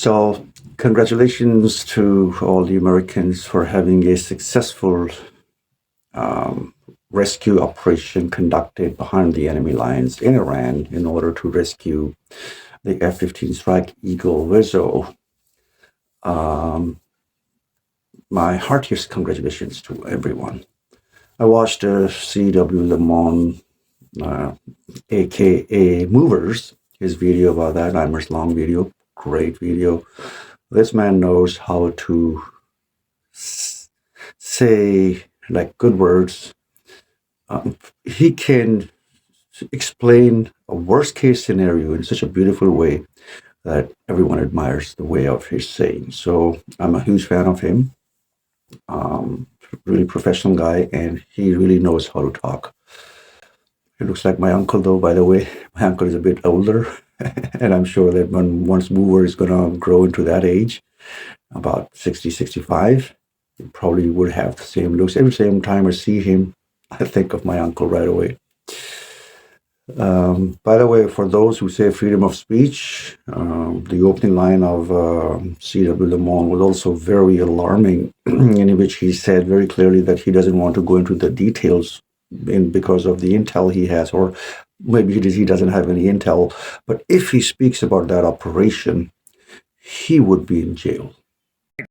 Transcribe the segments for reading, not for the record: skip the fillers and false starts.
So, congratulations to all the Americans for having a successful rescue operation conducted behind the enemy lines in Iran in order to rescue the F-15 Strike Eagle WSO. My heartiest congratulations to everyone. I watched C.W Lemoine, aka Movers, his video about that, 9 minutes long video, great video. This man knows how to say like good words. He can explain a worst case scenario in such a beautiful way that everyone admires the way of his saying. So I'm a huge fan of him. Really professional guy, and he really knows how to talk. He looks like my uncle, though, by the way. My uncle is a bit older, and I'm sure that once Mover is going to grow into that age, about 60, 65, he probably would have the same looks. Every same time I see him, I think of my uncle right away. By the way, for those who say freedom of speech, the opening line of C.W. Lemoine was also very alarming, in which he said very clearly that he doesn't want to go into the details because of the intel he has, or maybe he doesn't have any intel. But if he speaks about that operation, he would be in jail.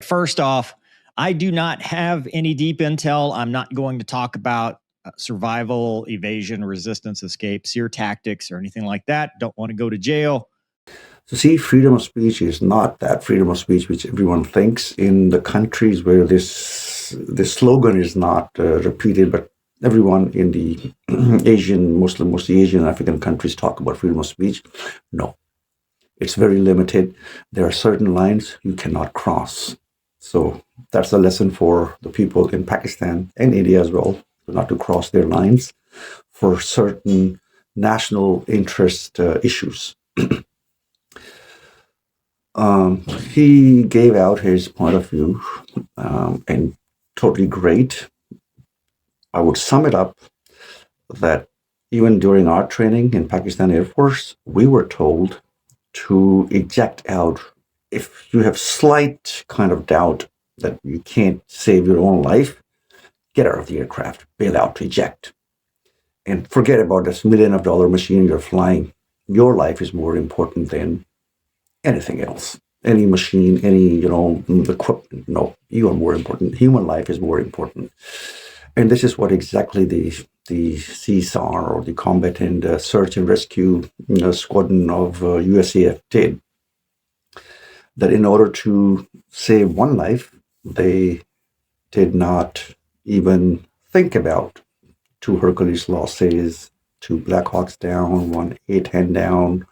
First off, I do not have any deep intel. I'm not going to talk about survival, evasion, resistance, escape, SEER tactics, or anything like that. Don't want to go to jail. So see, freedom of speech is not that freedom of speech which everyone thinks in the countries where this slogan is not repeated, but everyone in the Asian, mostly Asian and African countries talk about freedom of speech. No, it's very limited. There are certain lines you cannot cross. So that's a lesson for the people in Pakistan and India as well, not to cross their lines for certain national interest issues. He gave out his point of view, and totally great. I would sum it up that even during our training in Pakistan Air Force, we were told to eject out if you have slight kind of doubt that you can't save your own life. Get out of the aircraft, bail out, eject, and forget about this $1 million machine you're flying. Your life is more important than anything else. Any machine, any equipment. No, you are more important. Human life is more important. And this is what exactly the CSAR, or the Combat and Search and Rescue Squadron of USAF did. That in order to save one life, they did not even think about 2 Hercules losses, 2 Black Hawks down, 1 A-10 down,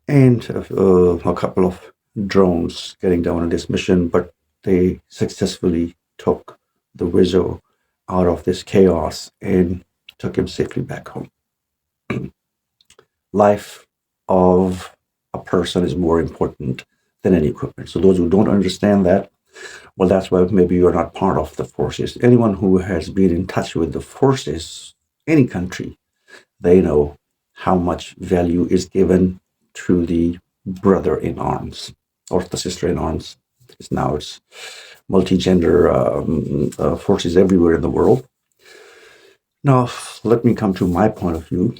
and a couple of drones getting down on this mission, but they successfully took the WSO out of this chaos and took him safely back home. Life of a person is more important than any equipment. So those who don't understand that, well, that's why maybe you're not part of the forces. Anyone who has been in touch with the forces, any country, they know how much value is given to the brother in arms or the sister in arms. It's multi-gender forces everywhere in the world. Now, let me come to my point of view,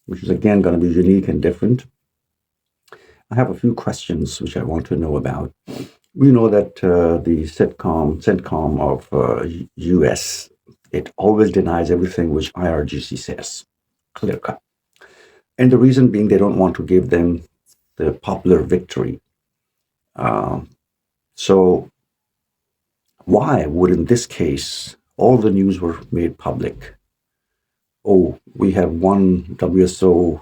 which is again going to be unique and different. I have a few questions which I want to know about. We know that the CENTCOM of US, it always denies everything which IRGC says, clear cut. And the reason being they don't want to give them the popular victory. So why would, in this case, all the news were made public? Oh, we have one WSO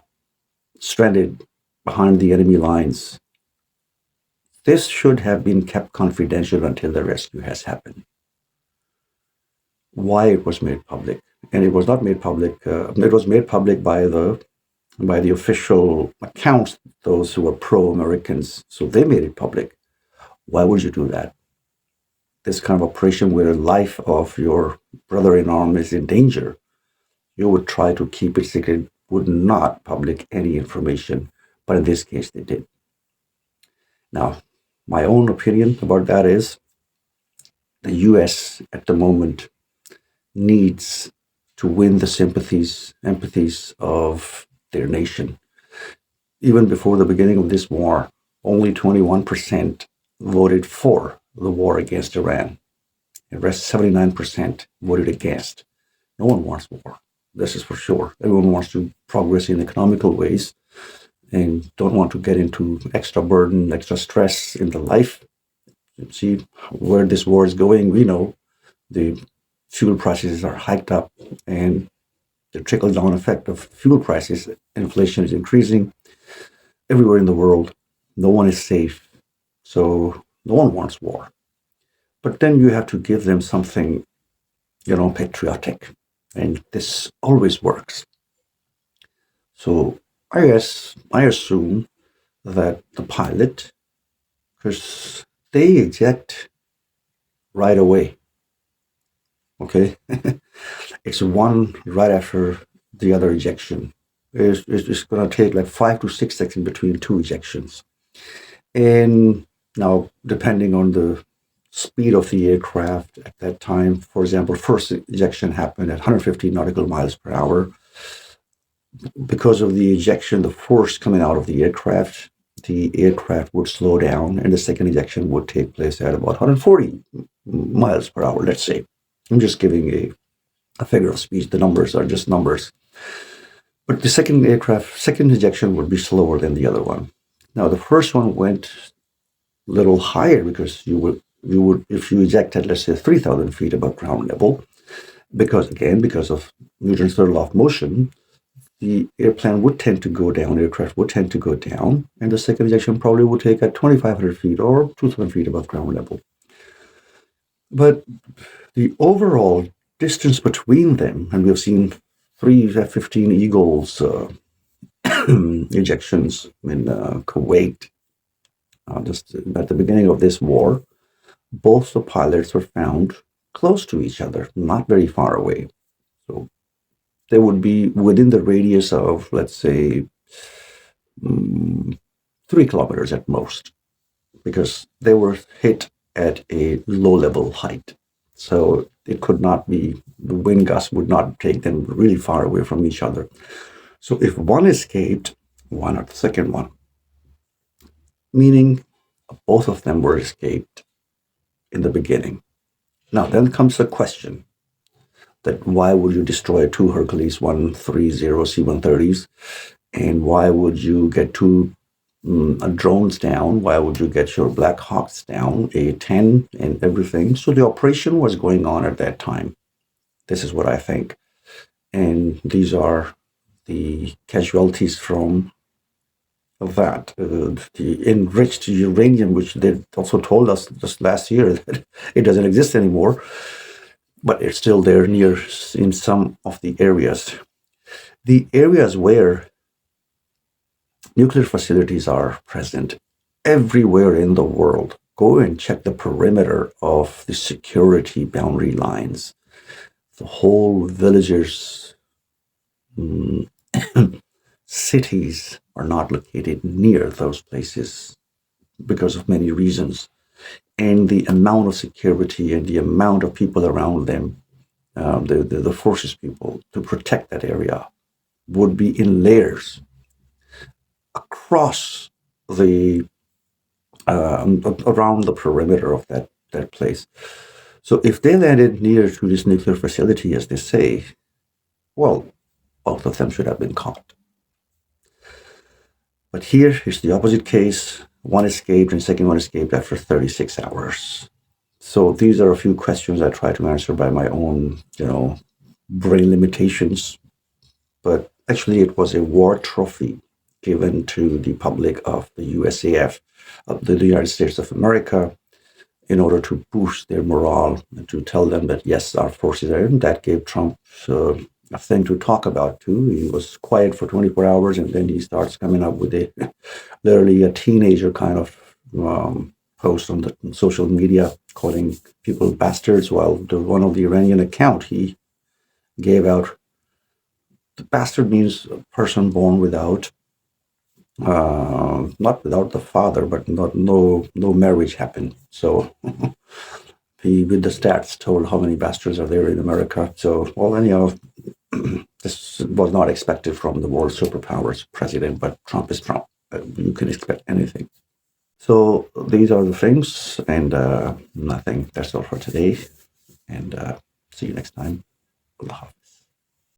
stranded behind the enemy lines. This should have been kept confidential until the rescue has happened. Why it was made public? And it was not made public. It was made public by the official accounts, those who were pro-Americans. So they made it public. Why would you do that? This kind of operation where the life of your brother in arms is in danger, you would try to keep it secret, would not public any information. But in this case, they did. Now, my own opinion about that is the US at the moment needs to win the empathies of their nation. Even before the beginning of this war, only 21% voted for the war against Iran. The rest, 79%, voted against. No one wants war. This is for sure. Everyone wants to progress in economical ways and don't want to get into extra burden, extra stress in the life. You see where this war is going. We know the fuel prices are hiked up and the trickle-down effect of fuel prices, inflation is increasing everywhere in the world. No one is safe. So no one wants war. But then you have to give them something, patriotic. And this always works. So I assume that the pilot, because they eject right away. Okay? It's one right after the other ejection. It's going to take like 5 to 6 seconds between two ejections. And now, depending on the speed of the aircraft at that time, for example, first ejection happened at 150 nautical miles per hour. Because of the ejection, the force coming out of the aircraft would slow down, and the second ejection would take place at about 140 miles per hour, let's say. I'm just giving a figure of speech. The numbers are just numbers. But the second ejection would be slower than the other one. Now, the first one went a little higher because you would, if you ejected, let's say, 3,000 feet above ground level, because of Newton's third law of motion, the aircraft would tend to go down, and the second ejection probably would take at 2,500 feet or 2,000 feet above ground level. But the overall distance between them, and we've seen 3 F-15 Eagles ejections in Kuwait just at the beginning of this war, both the pilots were found close to each other, not very far away. So they would be within the radius of, let's say, 3 kilometers at most, because they were hit at a low-level height. So it could not be, the wind gust would not take them really far away from each other. So if one escaped, why not the second one? Meaning both of them were escaped in the beginning. Now, then comes the question that why would you destroy 2 Hercules 130 C-130s? And why would you get 2 drones down? Why would you get your Black Hawks down, A-10 and everything? So the operation was going on at that time. This is what I think. And these are the casualties from that. The enriched uranium, which they also told us just last year that it doesn't exist anymore, but it's still there near in some of the areas. The areas where nuclear facilities are present everywhere in the world. Go and check the perimeter of the security boundary lines. The whole villages, cities are not located near those places because of many reasons. And the amount of security and the amount of people around them, the forces people to protect that area, would be in layers across the around the perimeter of that place. So if they landed near to this nuclear facility, as they say, well, both of them should have been caught. But here is the opposite case. One escaped and the second one escaped after 36 hours. So these are a few questions I try to answer by my own, brain limitations. But actually, it was a war trophy given to the public of the USAF, of the United States of America, in order to boost their morale and to tell them that, yes, our forces are in. That gave Trump a thing to talk about, too. He was quiet for 24 hours, and then he starts coming up with literally a teenager kind of post on the social media calling people bastards, while one of the Iranian account he gave out, the bastard means a person born without Not without the father, but no marriage happened. So he, with the stats, told how many bastards are there in America. So, well, anyhow, this was not expected from the world superpowers president, but Trump is Trump. You can expect anything. So these are the things, and nothing. That's all for today, and see you next time. Allah Hafiz.